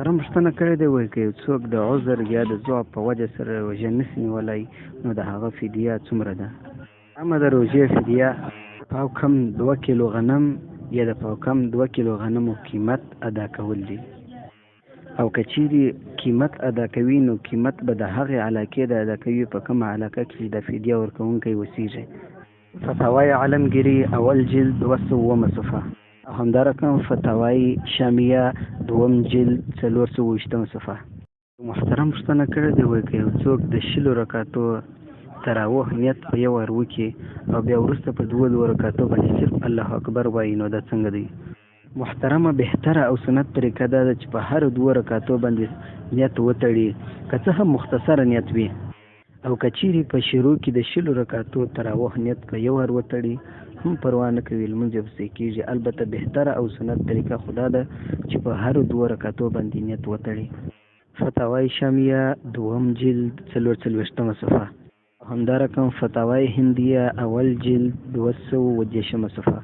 محترم پوښتنه کړې ده، وایي که یو څوک د عذر یا د ضعف په وجه سره روژه نشي نیولی نو د هغه فدیه څومره ده؟ اما د روژې فدیه پاو کم 2 کیلو غنم یا د پاو کم 2 کیلو غنمو قیمت ادا کول دي. او که چیرې قیمت ادا کوي نو قیمت به د هغې علاقې د ادا کوي په کومه علاقه کې د فدیه ورکوونکی اوسیږي. فتاوای عالمگیری اول جلد 207 صفحه او همدارقم فتاوای شامیه 2 جلد 428 صفحه. محترم پوښتنه کړې ده، وایي که یو څوک د 20 رکعاتو تراویح نیت په یو وار وکړي او بیا وروسته په 2 رکعاتو باندې صرف الله اکبر وایي نو دا څنګه دی؟ محترمه بهتره او سنت طریقه دا ده چې په هر 2 رکعاتو باندې نیت وتړي، که څه هم مختصره نیت وي. او که چیرې په شروع کې د 20 رکعاتو تراویح نیت په یو وار وتړي هم پروا نه کوي، لمونځ یې پسې کېږي. البته بهتره او سنت طریقه خدا ده چې په هر 2 رکعاتو باندې نیت وتړي. فتاوای شامیه 2 جلد 440 صفحه همدارقم فتاوای هندیه اول جلد 210 صفحه.